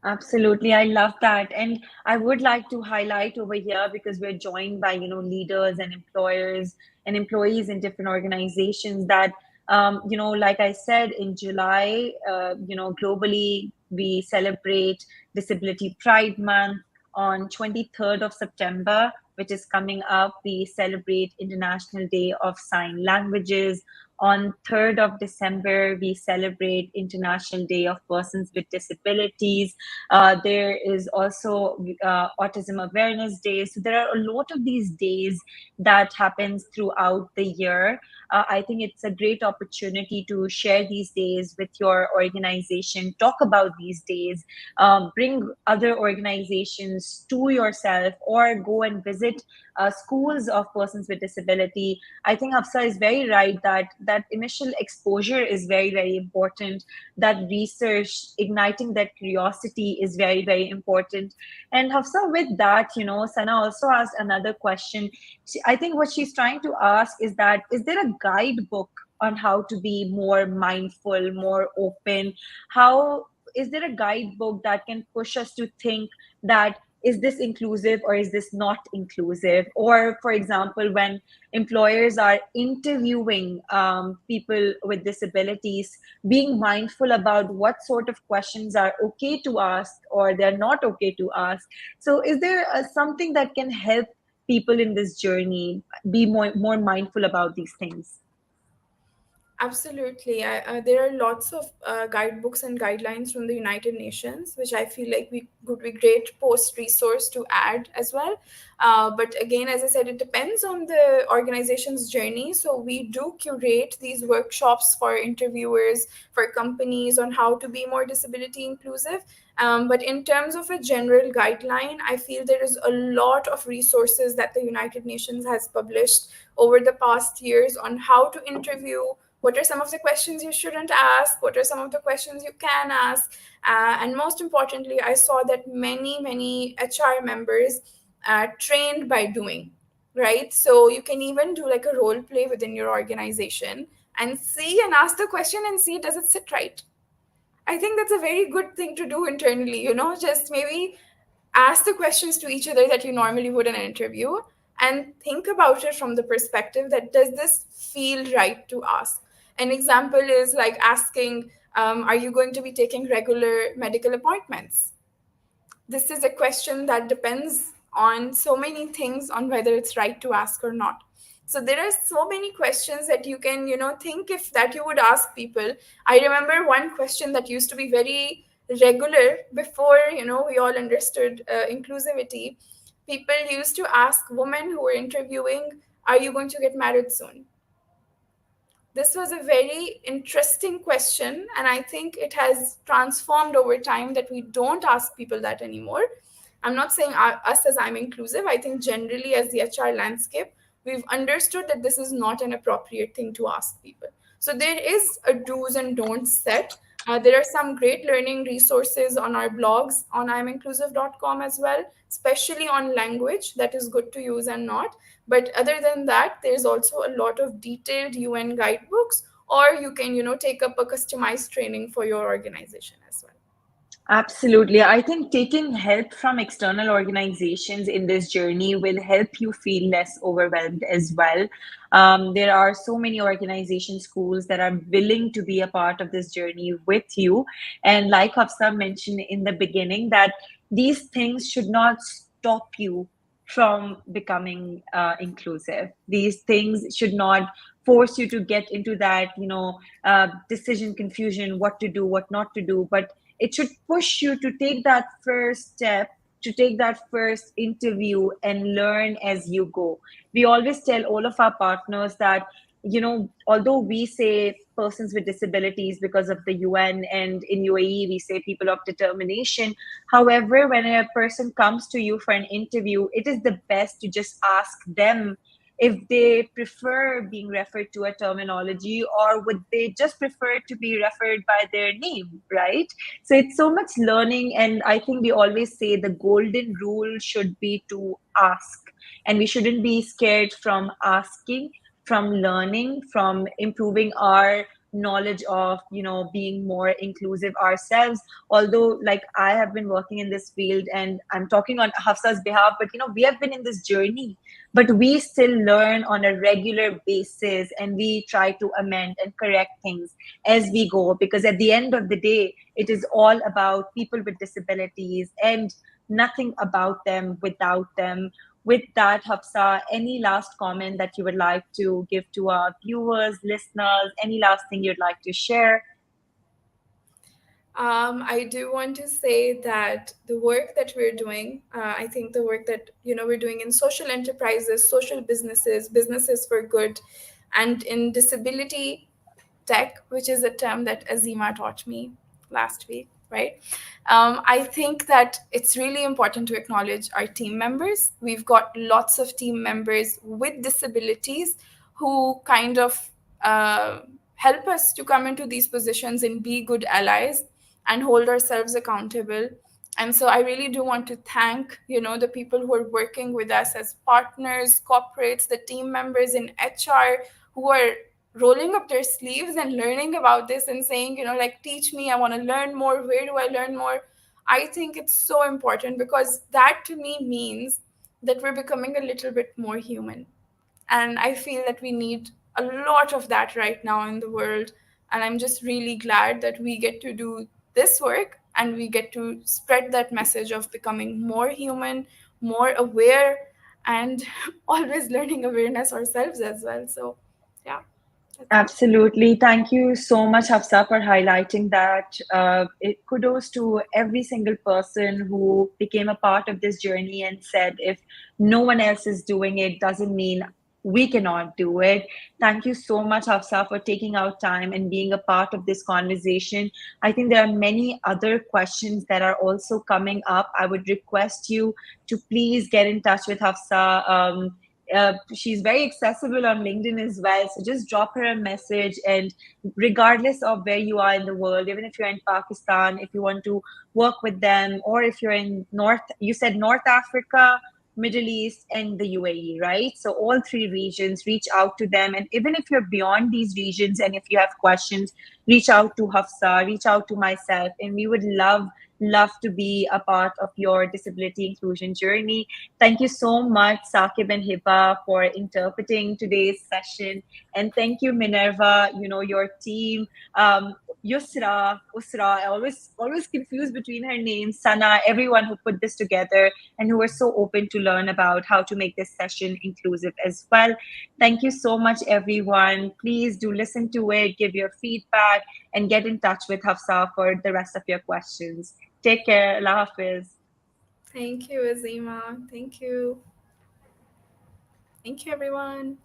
Absolutely. I love that. And I would like to highlight over here because we're joined by, leaders and employers and employees in different organizations that, like I said, in July, globally, we celebrate Disability Pride Month. On 23rd of September, which is coming up, we celebrate International Day of Sign Languages. On 3rd of December, we celebrate International Day of Persons with Disabilities. There is also Autism Awareness Day. So there are a lot of these days that happens throughout the year. I think it's a great opportunity to share these days with your organization, talk about these days, bring other organizations to yourself, or go and visit schools of persons with disability. I think Hafsa is very right that that initial exposure is very, very important. That research, igniting that curiosity is very, very important. And Hafsa, with that, Sana also asked another question. I think what she's trying to ask is that, is there a guidebook on how to be more mindful, more open? How is there a guidebook that can push us to think that, is this inclusive or is this not inclusive? Or, for example, when employers are interviewing people with disabilities, being mindful about what sort of questions are okay to ask or they're not okay to ask. So, is there something that can help people in this journey be more mindful about these things?
Absolutely. There are lots of guidebooks and guidelines from the United Nations, which I feel like we would be great post resource to add as well. But again, as I said, it depends on the organization's journey. So we do curate these workshops for interviewers, for companies on how to be more disability inclusive. But in terms of a general guideline, I feel there is a lot of resources that the United Nations has published over the past years on how to interview, what are some of the questions you shouldn't ask, what are some of the questions you can ask. And most importantly, I saw that many HR members trained by doing, right? So you can even do like a role play within your organization and see and ask the question and see, does it sit right? I think that's a very good thing to do internally, just maybe ask the questions to each other that you normally would in an interview, and think about it from the perspective that, does this feel right to ask? An example is like asking, are you going to be taking regular medical appointments? This is a question that depends on so many things on whether it's right to ask or not. So there are so many questions that you can think if that you would ask people. I remember one question that used to be very regular before we all understood inclusivity. People used to ask women who were interviewing, are you going to get married soon? This was a very interesting question, and I think it has transformed over time that we don't ask people that anymore. I'm not saying us as I'm inclusive. I think generally as the HR landscape, we've understood that this is not an appropriate thing to ask people. So there is a do's and don'ts set. There are some great learning resources on our blogs on iminclusive.com as well, especially on language that is good to use and not. But other than that, there's also a lot of detailed UN guidebooks, or you can take up a customized training for your organization as well.
Absolutely. I think taking help from external organizations in this journey will help you feel less overwhelmed as well. There are so many organization schools that are willing to be a part of this journey with you. And like Hafsa mentioned in the beginning, that these things should not stop you from becoming inclusive. These things should not force you to get into that, decision confusion, what to do, what not to do. But it should push you to take that first step, to take that first interview and learn as you go. We always tell all of our partners that, although we say persons with disabilities because of the UN, and in UAE we say people of determination, however, when a person comes to you for an interview, it is the best to just ask them if they prefer being referred to a terminology, or would they just prefer to be referred by their name, right? So it's so much learning. And I think we always say the golden rule should be to ask. And we shouldn't be scared from asking, from learning, from improving our knowledge of being more inclusive ourselves. Although, like, I have been working in this field and I'm talking on Hafsa's behalf, but we have been in this journey, but we still learn on a regular basis, and we try to amend and correct things as we go, because at the end of the day, it is all about people with disabilities and nothing about them without them. With that, Hafsa, any last comment that you would like to give to our viewers, listeners? Any last thing you'd like to share?
I do want to say that the work that we're doing, I think the work that we're doing in social enterprises, social businesses, businesses for good, and in disability tech, which is a term that Azima taught me last week, right? I think that it's really important to acknowledge our team members. We've got lots of team members with disabilities who kind of uh, help us to come into these positions and be good allies and hold ourselves accountable. And so I really do want to thank, the people who are working with us as partners, corporates, the team members in HR who are rolling up their sleeves and learning about this and saying, like, teach me, I want to learn more. Where do I learn more? I think it's so important because that to me means that we're becoming a little bit more human. And I feel that we need a lot of that right now in the world. And I'm just really glad that we get to do this work and we get to spread that message of becoming more human, more aware, and always learning awareness ourselves as well. So, yeah, that's it.
Absolutely. Thank you so much, Hafsa, for highlighting that. Kudos to every single person who became a part of this journey and said, if no one else is doing it, doesn't mean we cannot do it. Thank you so much, Hafsa, for taking out time and being a part of this conversation. I think there are many other questions that are also coming up. I would request you to please get in touch with Hafsa. She's very accessible on LinkedIn as well. So just drop her a message. And regardless of where you are in the world, even if you're in Pakistan, if you want to work with them, or if you're in you said North Africa, Middle East, and the UAE, right? So all three regions, reach out to them. And even if you're beyond these regions and if you have questions, reach out to Hafsa, reach out to myself, and we would love to be a part of your disability inclusion journey. Thank you so much, Sakib and Hiba, for interpreting today's session. And thank you, Minerva, your team, Yusra, Usra, I always confused between her names, Sana, everyone who put this together and who were so open to learn about how to make this session inclusive as well. Thank you so much, everyone. Please do listen to it, give your feedback, and get in touch with Hafsa for the rest of your questions. Take care. Allah Hafiz.
Thank you, Azima. Thank you. Thank you, everyone.